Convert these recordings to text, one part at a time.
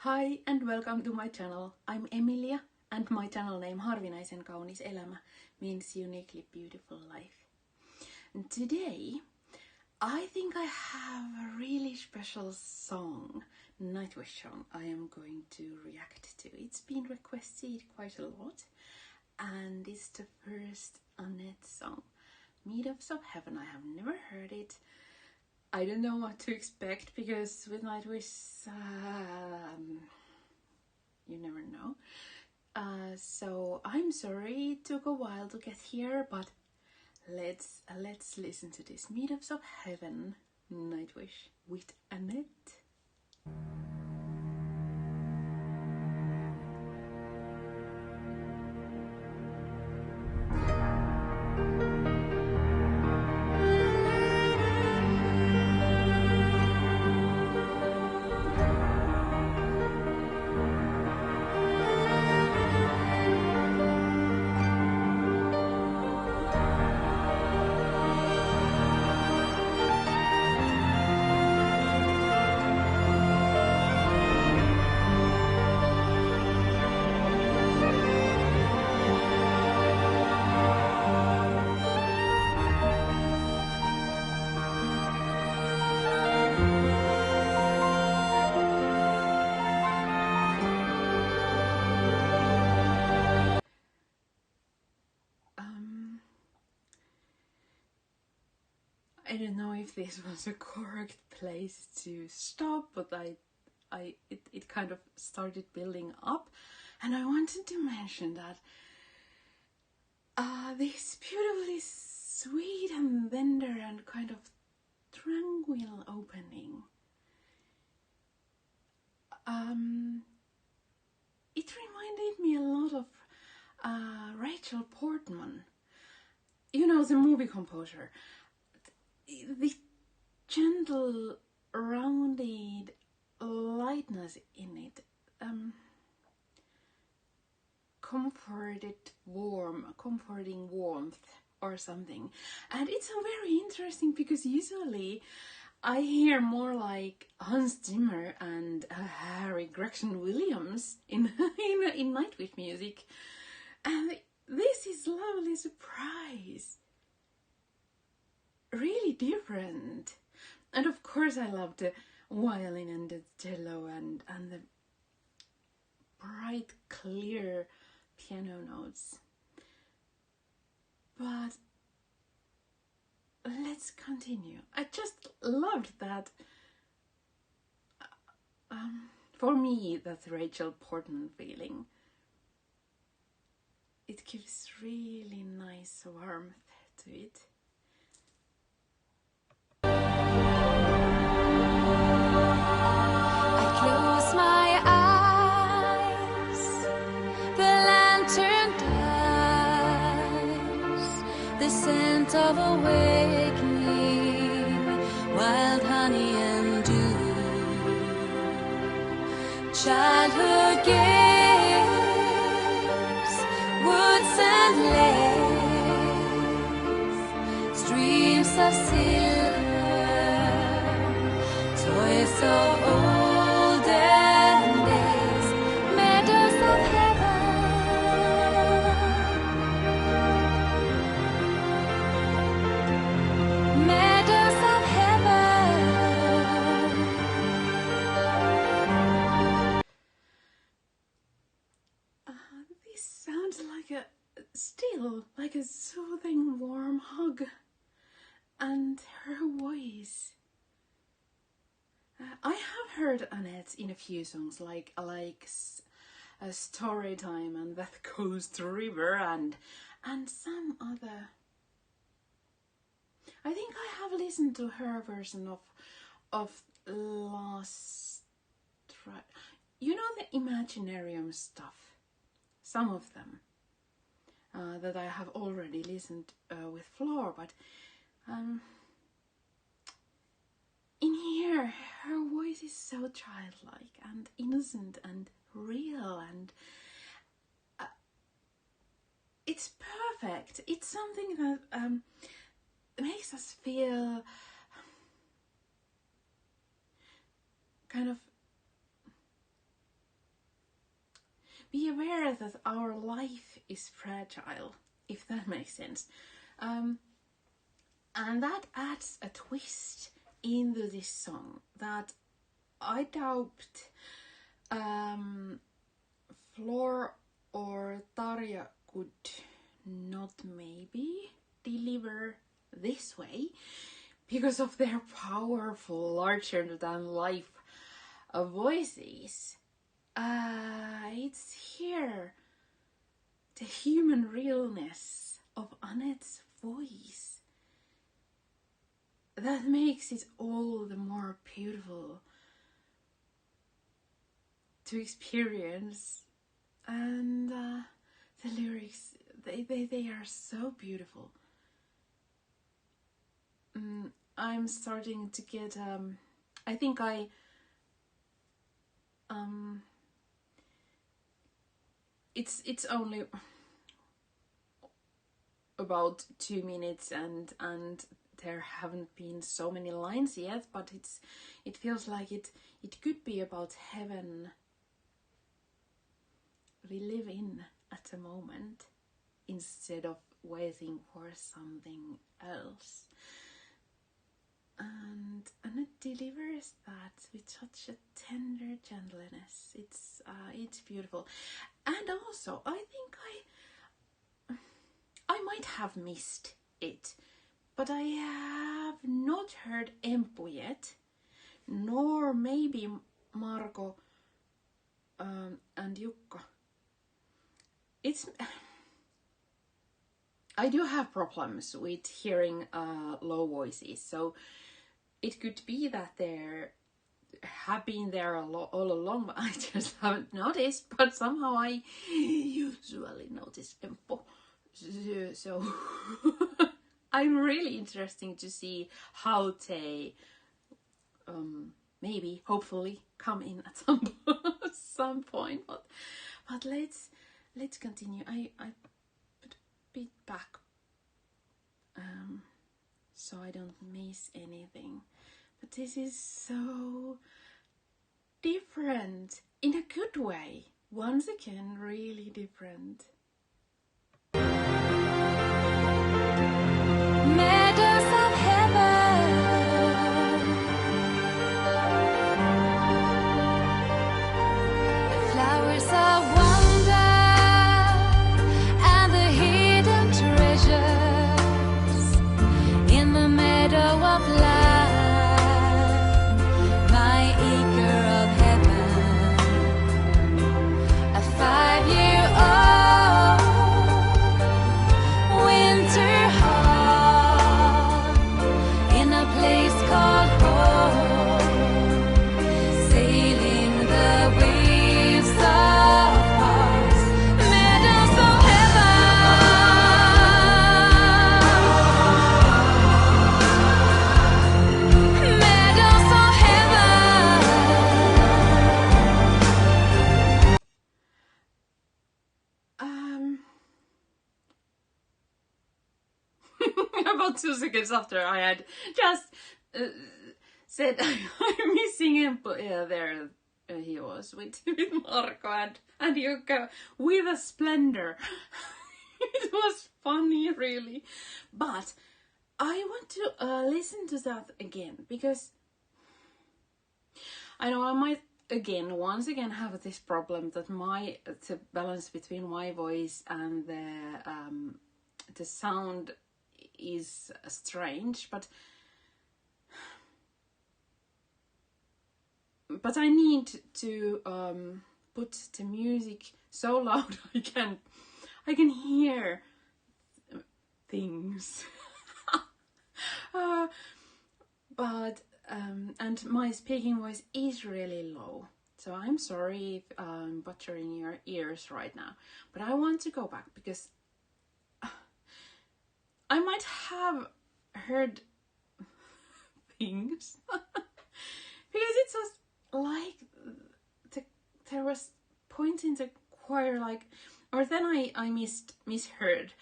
Hi and welcome to my channel. I'm Emilia and my channel name Harvinaisen kaunis elämä means uniquely beautiful life. And today I think I have a really special song, Nightwish song, I am going to react to. It's been requested quite a lot and it's the first Anette song, MEADOWS of Heaven. I have never heard it. I don't know what to expect because with Nightwish, you never know. So I'm sorry it took a while to get here, but let's listen to this MEADOWS of Heaven, Nightwish with Anette. I don't know if this was a correct place to stop, but it kind of started building up, and I wanted to mention that this beautifully sweet and tender and kind of tranquil opening. It reminded me a lot of Rachel Portman, you know, the movie composer. The gentle, rounded lightness in it, comforting warmth or something. And it's very interesting because usually I hear more like Hans Zimmer and Harry Gregson Williams in Nightwish music, and this is a lovely surprise. Really different. And of course I love the violin and the cello and the bright clear piano notes. But let's continue. I just loved that. For me, that's Rachel Portman feeling. It gives really nice warmth to it. Of awakening, wild honey and dew, childhood games, woods and lakes, streams of silver, toys of olden days, meadows of heaven. Like a soothing warm hug, and her voice. I have heard Anette in a few songs like Story Time and That Coast River and some other. I think I have listened to her version of Last Try. You know, the Imaginarium stuff, some of them. That I have already listened with Floor, but in here her voice is so childlike and innocent and real, and it's perfect. It's something that makes us feel kind of be aware that our life is fragile, if that makes sense. And that adds a twist into this song that I doubt Floor or Tarja could not maybe deliver this way because of their powerful, larger than life voices. It's here, the human realness of Anette's voice, that makes it all the more beautiful to experience. And the lyrics, they are so beautiful. I'm starting to get I think it's only about 2 minutes and there haven't been so many lines yet, but it feels like it could be about heaven we live in at the moment instead of waiting for something else. And it delivers that with such a tender gentleness. It's beautiful. And also, I think I might have missed it, but I have not heard Empu yet, nor maybe Marko and Jukka. I do have problems with hearing low voices, so it could be that they have been there all along, but I just haven't noticed. But somehow I usually notice Empu, so I'm really interested to see how they maybe, hopefully, come in at some point. But let's continue. I put a bit back so I don't miss anything. But this is so different in a good way. Once again, really different. Meadows of heaven, flowers of wonder, and the hidden treasures in the meadow of life, my acre of heaven, a 5-year-old winter home in a place called home, sailing the waves of Mars, meadows of heaven, meadows of heaven. About 2 seconds after I had just said I'm missing him, but yeah, there he was with Marko and Jukka with a splendor. It was funny, really, but I want to listen to that again because I know I might once again have this problem that the balance between my voice and the sound is strange, but I need to put the music so loud I can hear things. But and my speaking voice is really low, so I'm sorry if I'm butchering your ears right now, but I want to go back because I might have heard things because it was like there was point in the choir, like, or then I misheard.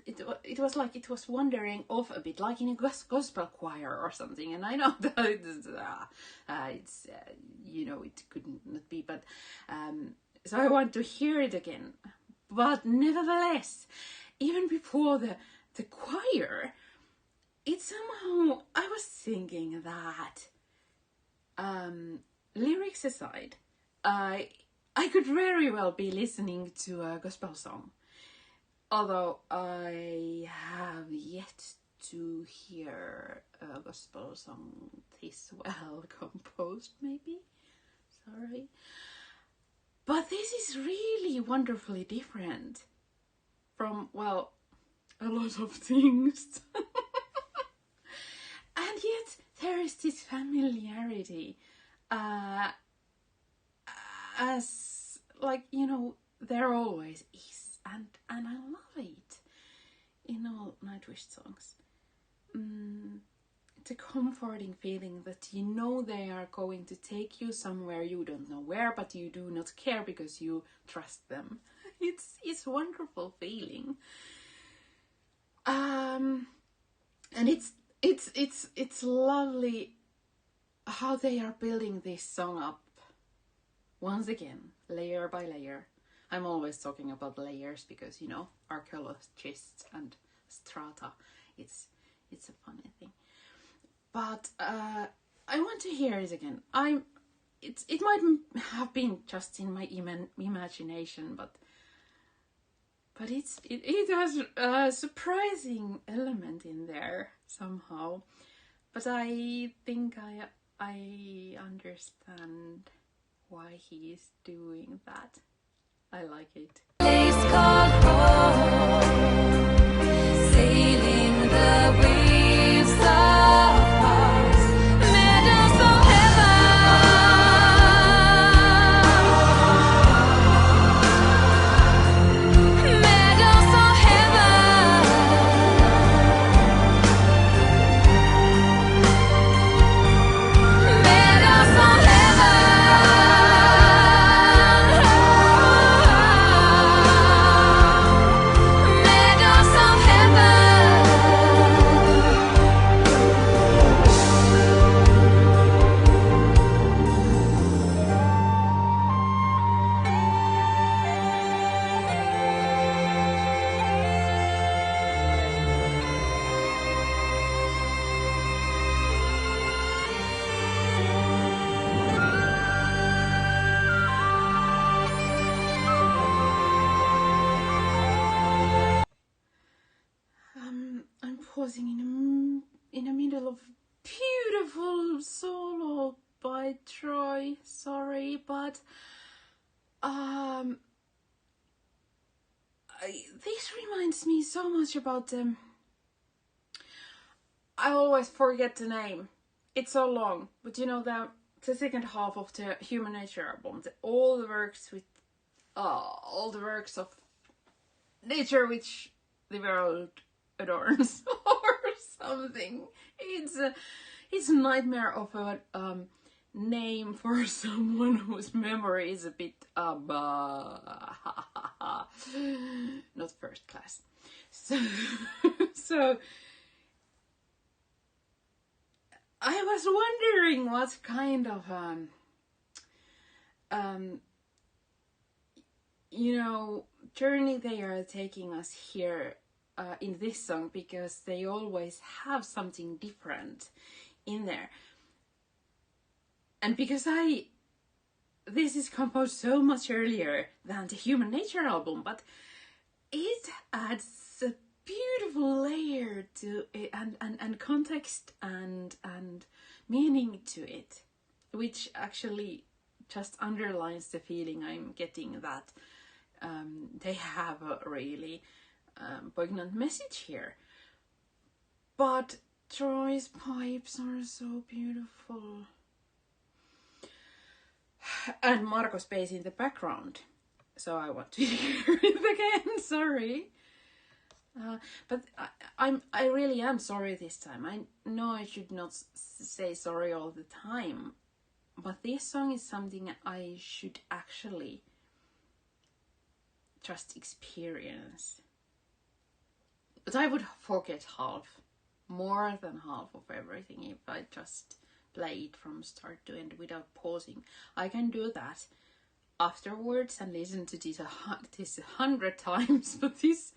It was like it was wandering off a bit, like in a gospel choir or something. And I know that it's you know, it couldn't not be, but So I want to hear it again. But nevertheless, even before the choir, it somehow, I was thinking that, lyrics aside, I could very well be listening to a gospel song. Although I have yet to hear a gospel song this well composed, maybe. Sorry. But this is really wonderfully different from, well, a lot of things. And yet there is this familiarity. As, like, you know, there always is. And I love it in all Nightwish songs. It's a comforting feeling that you know they are going to take you somewhere, you don't know where, but you do not care because you trust them. It's a wonderful feeling. And it's lovely how they are building this song up. Once again, layer by layer. I'm always talking about layers because, you know, archaeologists and strata, it's a funny thing. But I want to hear it again. It might have been just in my imagination, but it has a surprising element in there somehow. But I think I understand why he is doing that. I like it. Place called home, sailing the waves of Mars, meadows of heaven, meadows of heaven, meadows of heaven. I'm pausing in the middle of beautiful solo by Troy. Sorry, but this reminds me so much about them. I always forget the name. It's so long, but you know the second half of the Human Nature album, all the works of nature which the world adorns or something. It's a nightmare of a name for someone whose memory is a bit not first class. So I was wondering what kind of you know, journey they are taking us here in this song, because they always have something different in there. And because this is composed so much earlier than the Human Nature album, but it adds a beautiful layer to it, and context and meaning to it, which actually just underlines the feeling I'm getting that they have a really poignant message here. But Troy's pipes are so beautiful. And Marco's bass in the background. So I want to hear it again, sorry. But I really am sorry this time. I know I should not say sorry all the time. But this song is something I should actually just experience. But I would forget more than half of everything if I just play it from start to end without pausing. I can do that. afterwards and listen to this 100 times, but this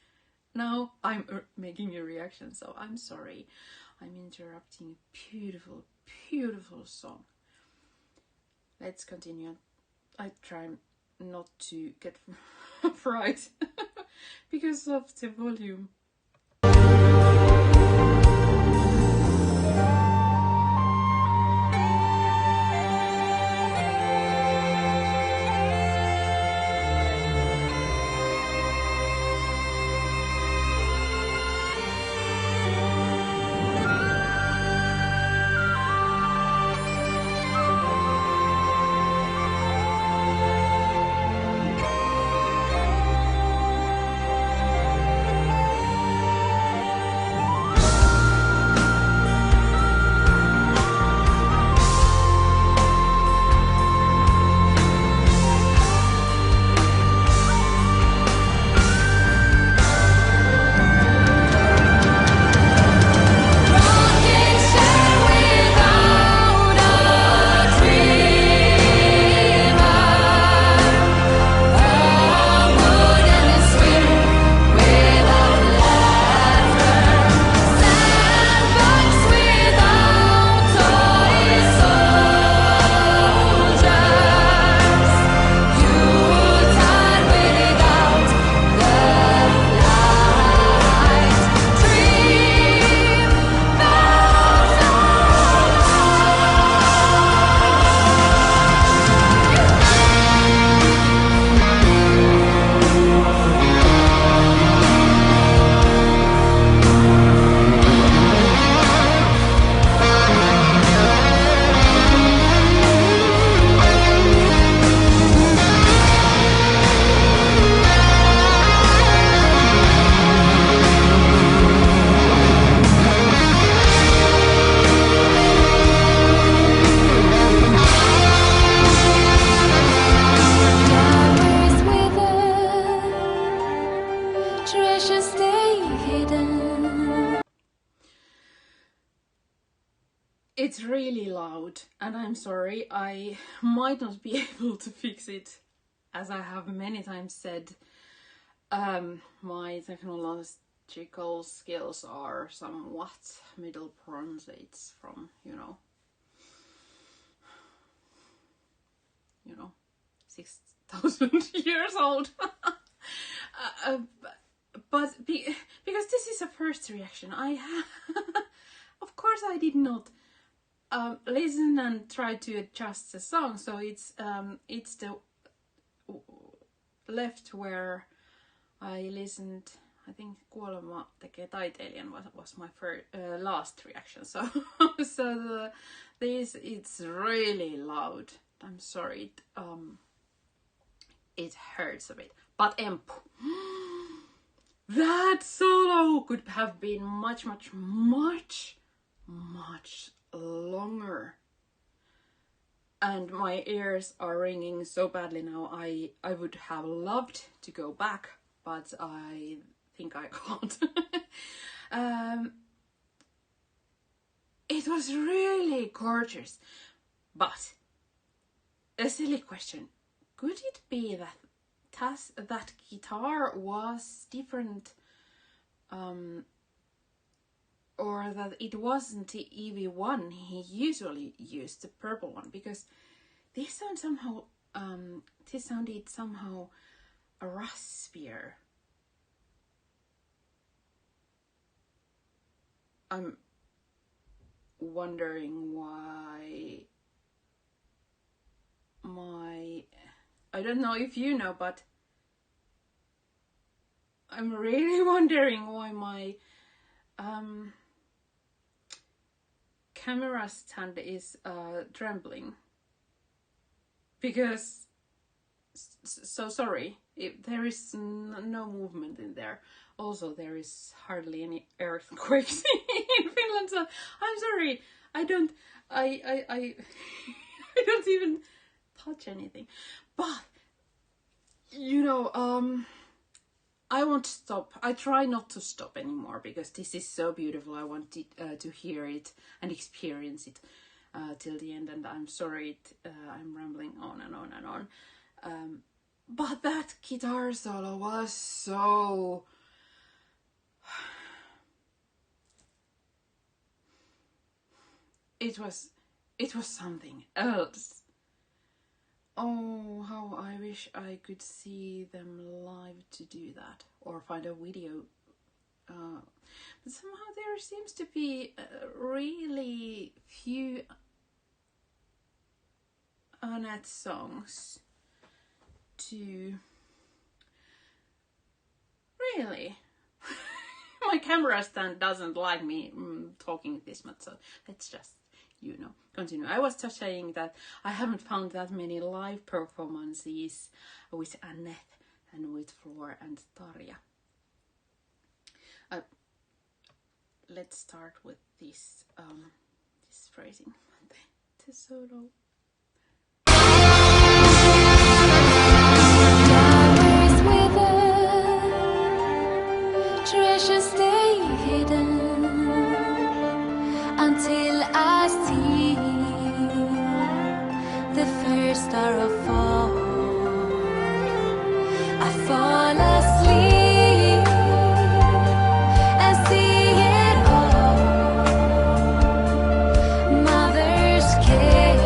now I'm making a reaction, so I'm sorry. I'm interrupting a beautiful, beautiful song. Let's continue. I try not to get fried because of the volume. It's really loud, and I'm sorry, I might not be able to fix it, as I have many times said. My technological skills are somewhat middle bronze from, you know, 6,000 years old. Because this is a first reaction, of course I did not listen and try to adjust the song, so it's the left where I listened. I think Kuolema tekee taiteilijan was my last reaction. So this it's really loud. I'm sorry. It hurts a bit. But Empu, that solo could have been much longer. And my ears are ringing so badly now. I would have loved to go back, but I think I can't. It was really gorgeous. But a silly question. Could it be that that guitar was different, or that it wasn't the EV1 he usually used, the purple one? Because this sound somehow, this sounded somehow raspier. I'm wondering why I don't know if you know, but I'm really wondering why my camera stand is trembling. Because, so sorry, there is no movement in there. Also, there is hardly any earthquakes in Finland, so I'm sorry. I don't even touch anything. But, you know, I won't stop. I try not to stop anymore because this is so beautiful. I want to hear it and experience it till the end. And I'm sorry, I'm rambling on and on and on. But that guitar solo was so... It was something else. Oh, how I wish I could see them live to do that, or find a video. But somehow there seems to be really few Anette songs to... Really? My camera stand doesn't like me talking this much, so let's just, continue. I was just saying that I haven't found that many live performances with Anette and with Floor and Tarja. Let's start with this phrasing. The solo. Flowers wither, treasures stay hidden until I see the first star of fall. I fall asleep and see it all. Mother's care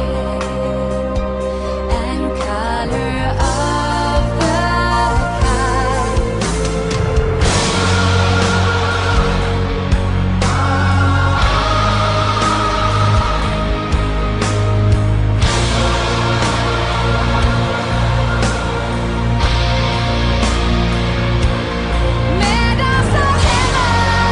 and color of the kite. Meadows of heaven, meadows of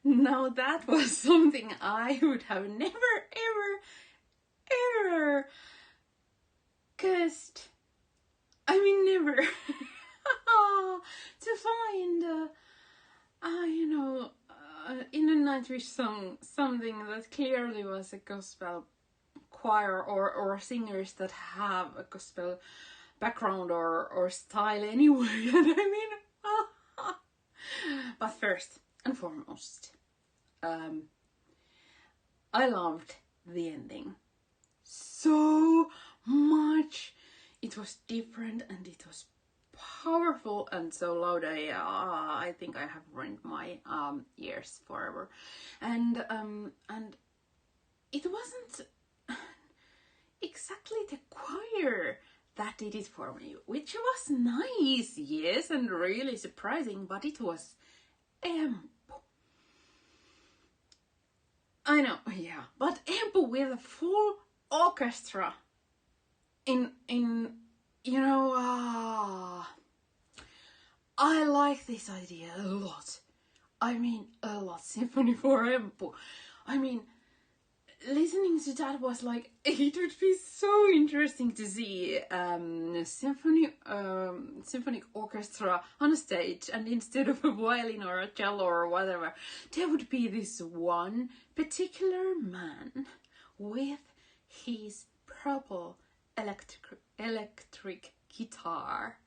Now that was something I would have never, ever guessed. I mean, never. To find, in a Nightwish song, something that clearly was a gospel choir or singers that have a gospel background or style anyway. And I mean, but first and foremost, I loved the ending so much. It was different and it was powerful and so loud. I think I have ruined my ears forever. And it wasn't exactly the choir that did it for me, which was nice, yes, and really surprising, but it was Empu. I know, yeah, but Empu with a full orchestra I like this idea a lot. I mean, a lot. Symphony for Empu. I mean, listening to that was like, it would be so interesting to see symphonic orchestra on a stage, and instead of a violin or a cello or whatever, there would be this one particular man with his purple electric guitar.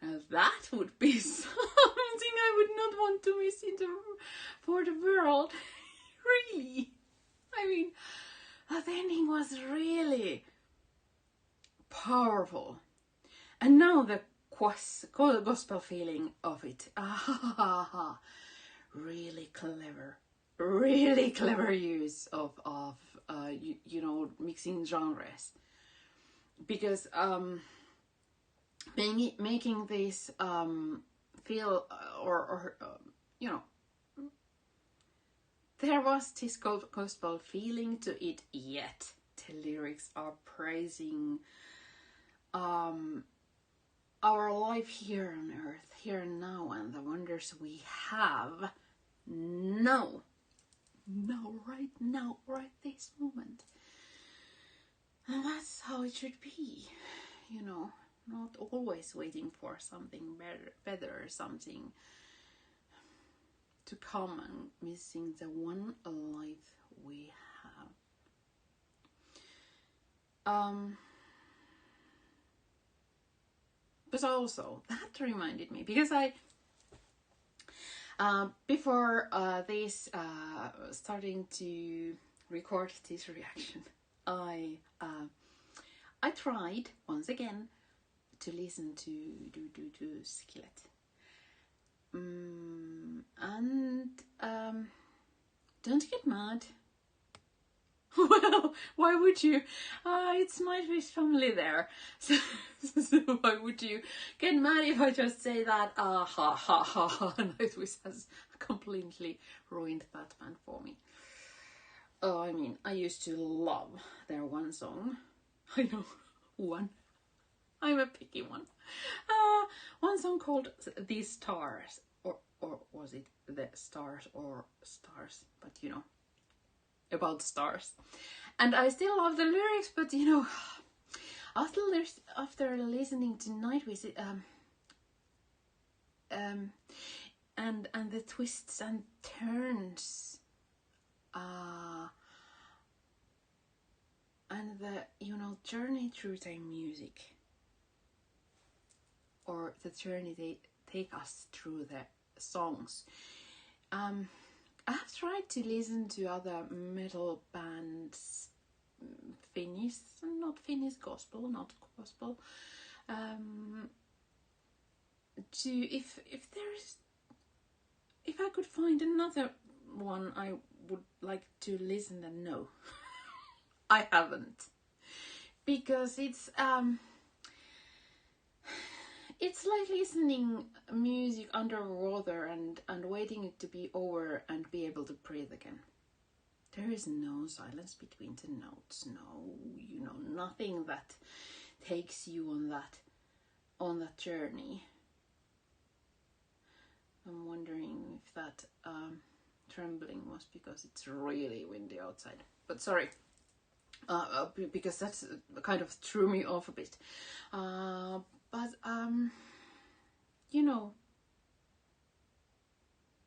Now that would be something I would not want to miss for the world. Really. I mean, that ending was really powerful. And now the gospel feeling of it. Really clever use of mixing genres. Because making this feel there was this gospel feeling to it, yet the lyrics are praising our life here on earth, here and now, and the wonders we have now, right this moment. And that's how it should be, not always waiting for something better, something to come, and missing the one life we have. But also that reminded me, because I before this starting to record this reaction, I tried once again to listen to Skillet. And don't get mad. Well, why would you? It's Nightwish family there. So why would you get mad if I just say that? Nightwish has completely ruined that band for me. Oh, I mean, I used to love their one song. I know, one. I'm a picky one. One song called "These Stars," or was it "The Stars" or "Stars"? But about stars. And I still love the lyrics, but after listening to Nightwish, and the twists and turns, and the journey through their music, or the journey they take us through the songs. I have tried to listen to other metal bands, not gospel. If I could find another one I would like to listen, and no, I haven't, because it's like listening music underwater and waiting it to be over and be able to breathe again. There is no silence between the notes, nothing that takes you on that journey. I'm wondering if that trembling was because it's really windy outside. But sorry, because that's kind of threw me off a bit. But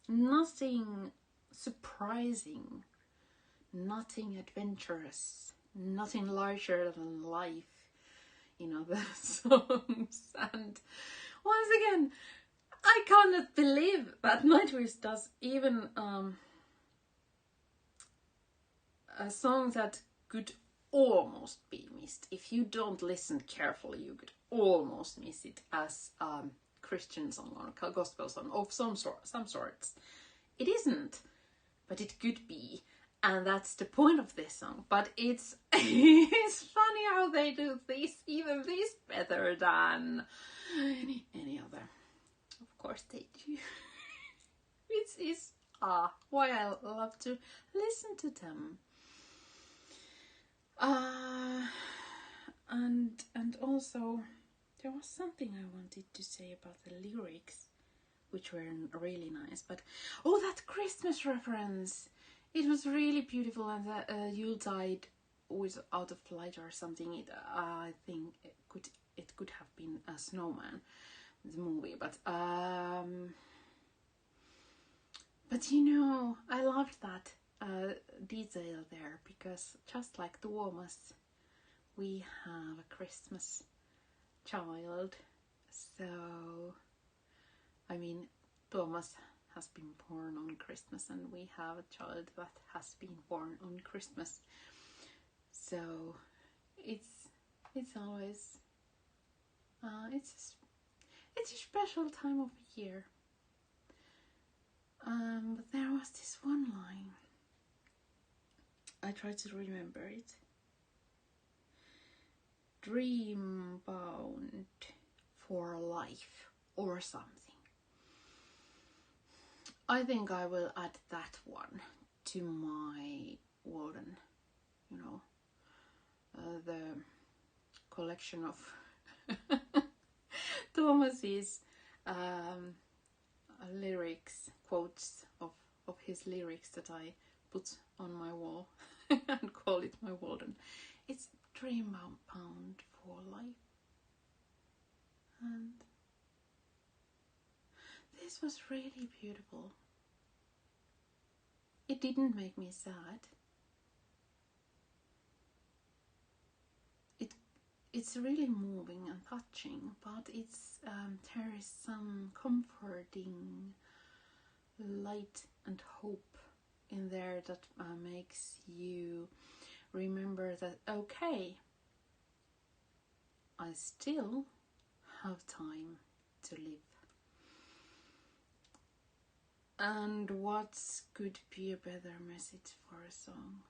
nothing surprising, nothing adventurous, nothing larger than life, the songs. And once again, I cannot believe that Nightwish does even a song that could almost be missed. If you don't listen carefully, you could almost miss it as Christian song or a gospel song of some sorts. It isn't, but it could be, and that's the point of this song. But it's funny how they do even this better than any other. Of course they do. Which is why I love to listen to them. And also there was something I wanted to say about the lyrics, which were really nice. But that Christmas reference it was really beautiful, and the Yuletide was out of light or something. I think it could have been a snowman, the movie, but you know, I loved that detail there, because just like Thomas, we have a Christmas child. So, I mean, Thomas has been born on Christmas, and we have a child that has been born on Christmas. So it's always it's a special time of the year. But there was this one line. I tried to remember it. Dream bound for life or something. I think I will add that one to my Walden, you know, the collection of Thomas's lyrics, quotes of his lyrics that I put on my wall and call it my Walden. It's Dream bound for life. And this was really beautiful. It didn't make me sad. It's really moving and touching, but there is some comforting light and hope in there that makes you remember that, okay, I still have time to live. And what could be a better message for a song?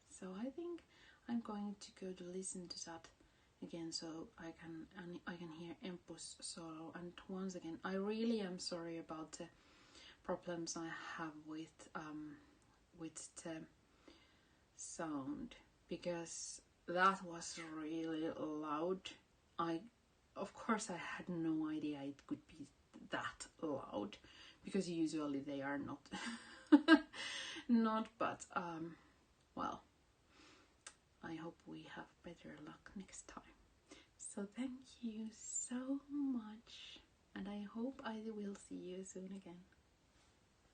So I think I'm going to go to listen to that again, so I can hear Empu's solo. And once again, I really am sorry about the problems I have with the sound, because that was really loud. Of course I had no idea it could be that loud, because usually they are not, but well, I hope we have better luck next time. So thank you so much, and I hope I will see you soon again.